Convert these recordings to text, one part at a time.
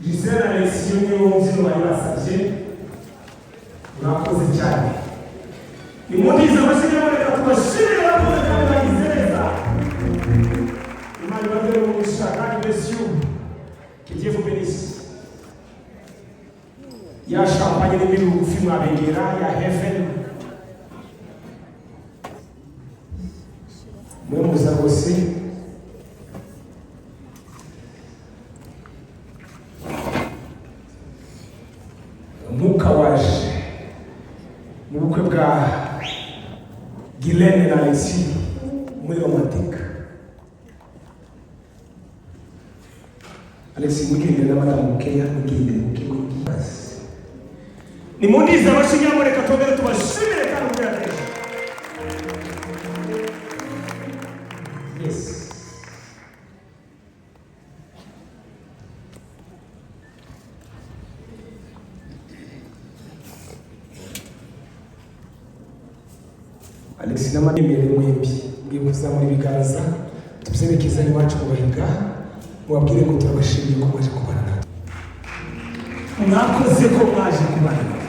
Gisele na Alexis niyo mbyino bari basabye mwakoze cyane. Nimudize amashyi y'abareka tubashimire bakoze kandi bagize neza. Imana ibagere umugisha kandi bless you. Que Dieu vous bénisse. Ya champagne n'ibindi bugufi mwabegera ya heaven. Mwe muza rwose. Mwuka waje mu bukwe bwa Gilene na Alexis muri romantique. Alexis mugende na madame Mukeya mugende mukigo basi. Ni mundize abashinya muri katobere tubashimire kandi mugende. Yes. Alexis na mademere mwembi ngibuza muri biganza tubiserekeza ni wacu kubahinga mubabwire ko turabashimiye ko mwaje kubana natwe. Mwakoze ko mwaje kubana natwe.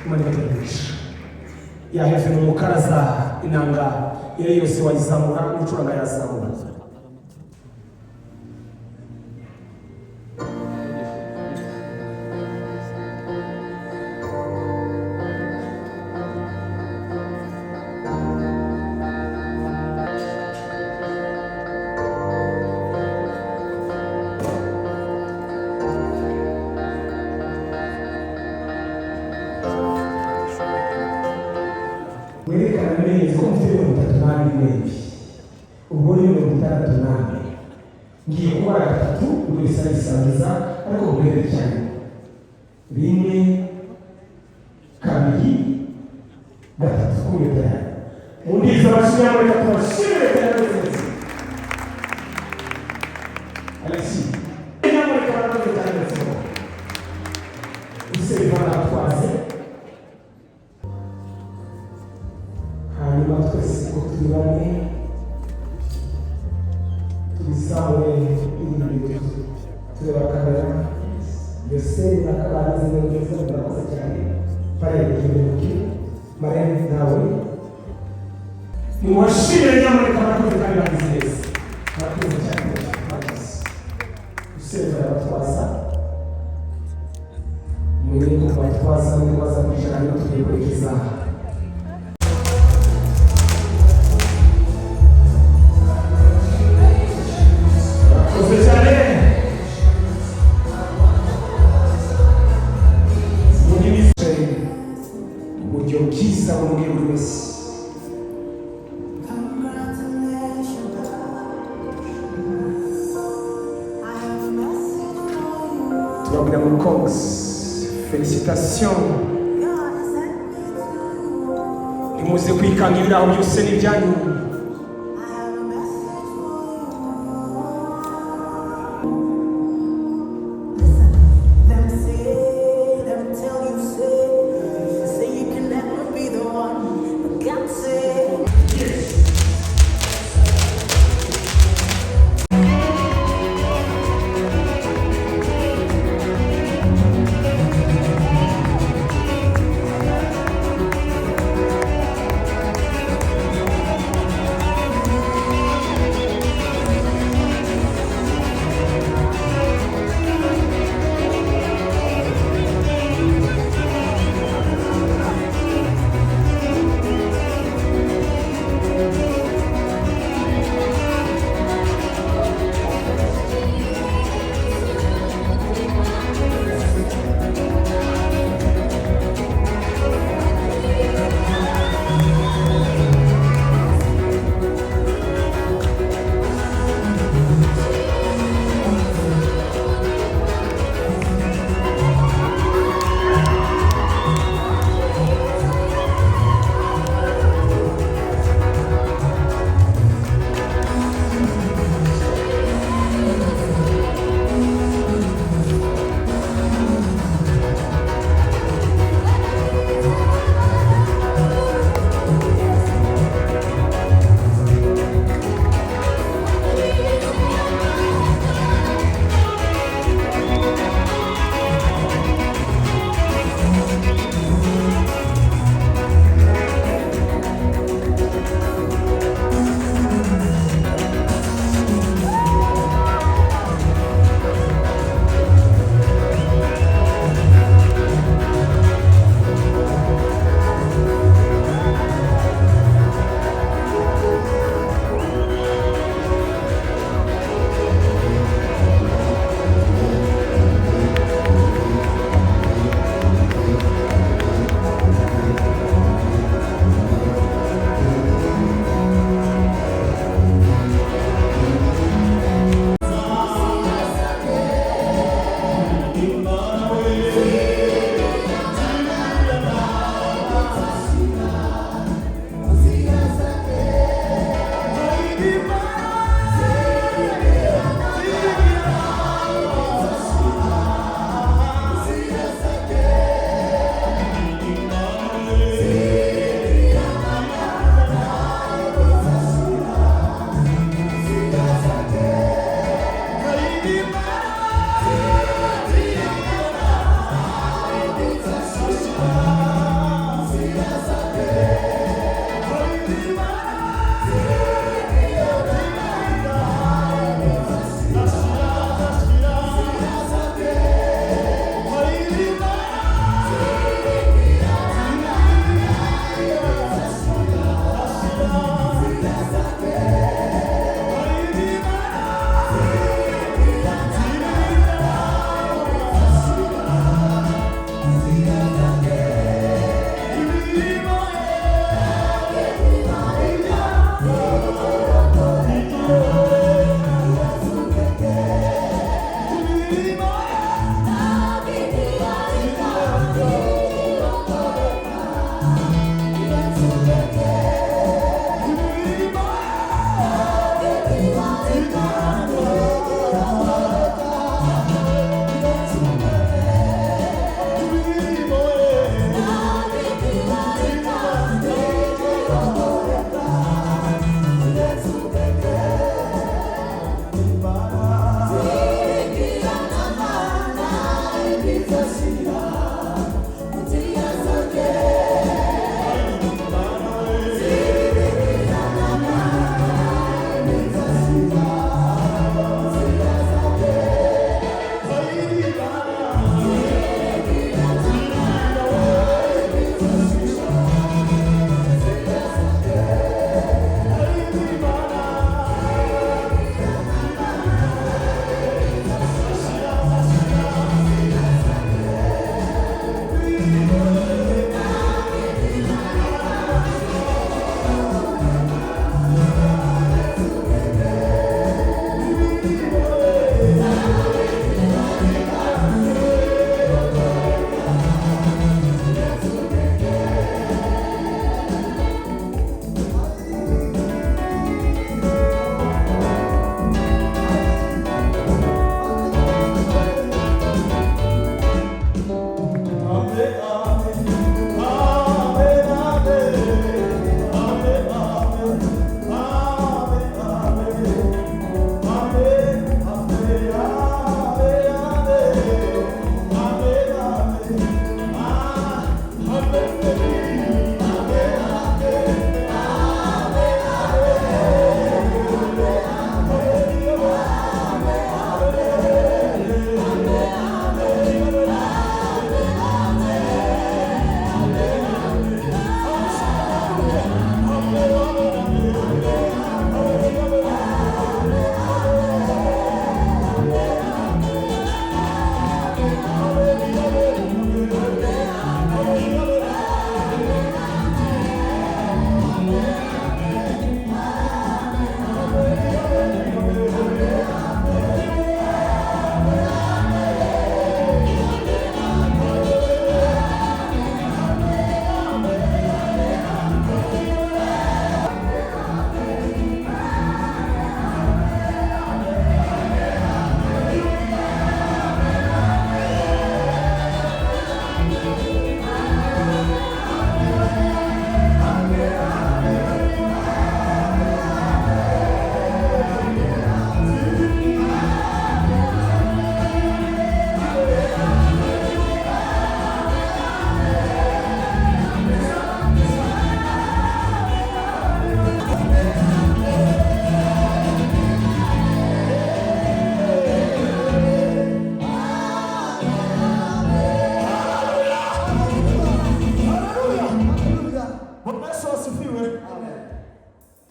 Imana ibategereje. Ya heaven umukaraza inanga ile yose wayizamura n'ucuranga yazamura. Mwerekana neza ko mfite 38 mwembi. Ubwo ni 38. Ngiye kubara gatatu buri saa isangiza ariko ubwere cyane. Rimwe kabiri gatatu kuri tayari. Mundiza abashinya muri katubashimire cyane. Alexis. Nyamara kabara cyane cyane. Use bana twaze. Hanyuma twese ko tubane tubisawe ibintu tubakarana mbese nakabarize neza ndakoze cyane pare y'ibintu marene nawe ni washire nyamara kabarakoze kandi bagize neza bakoze cyane useza abatwaza muri ko batwaza muri baza kujana tugiye Félicitations. Nimuze kwikangirira aho byose n'ibyanyu.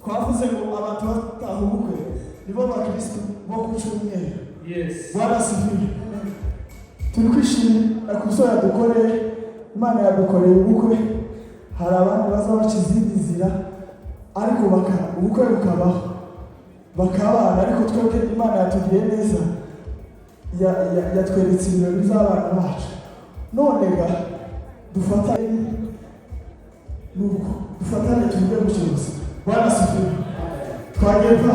twavuze ngo abantu bataha ubukwe nibo bakristo bo ku cyumweru. Bwana asifiwe. Turi kwishimira ku byo yadukoreye. Imana yadukoreye ubukwe. Hari abandi bazaba baca izindi nzira ariko ubukwe bukabaho bakabana, ariko twebwe Imana yatugiriye neza, yatweretse ibirori by'abana bacu. None ga dufatane nuko dufatane tuvuge gucuruza. Bwana asifiwe. Twageva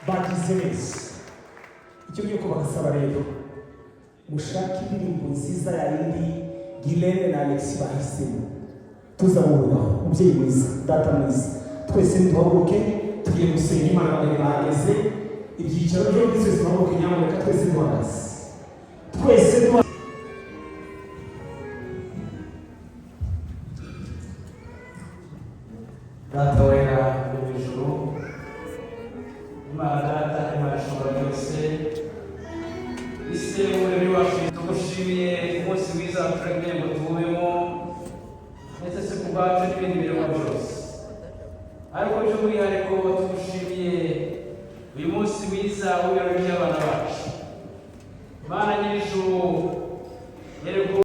bagize neza. Icyo ngiye kubasaba rero, mushake indirimbo nziza ya yindi Gilene na Alexis bahisemo, tuzamubonaho. Umubyeyi mwiza, data mwiza, twese duhaguruke tugiye gusenga Imana. Abageni bahageze, ibyicaro byo byose duhaguruke, nyamuneka twese duhagaze, twese duhagaze. Data wera uri mu ijuru, Imana Data, Imana ishobora byose, ise umuremyi wacu, tugushimiye umunsi mwiza turemye ngo tuwubemo, ndetse se ku bwacu n'ibindi biremwa byose. Ariko by'umwihariko tugushimiye uyu munsi mwiza w'ibirori by'abana bacu. Imana nyir'ijuru, yereko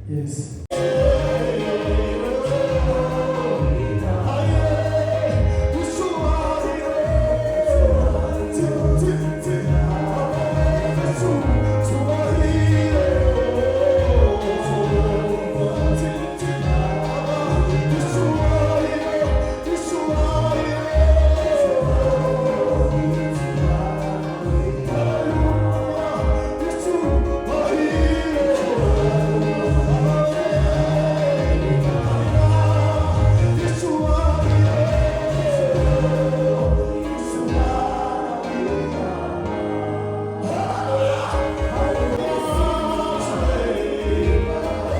Yes.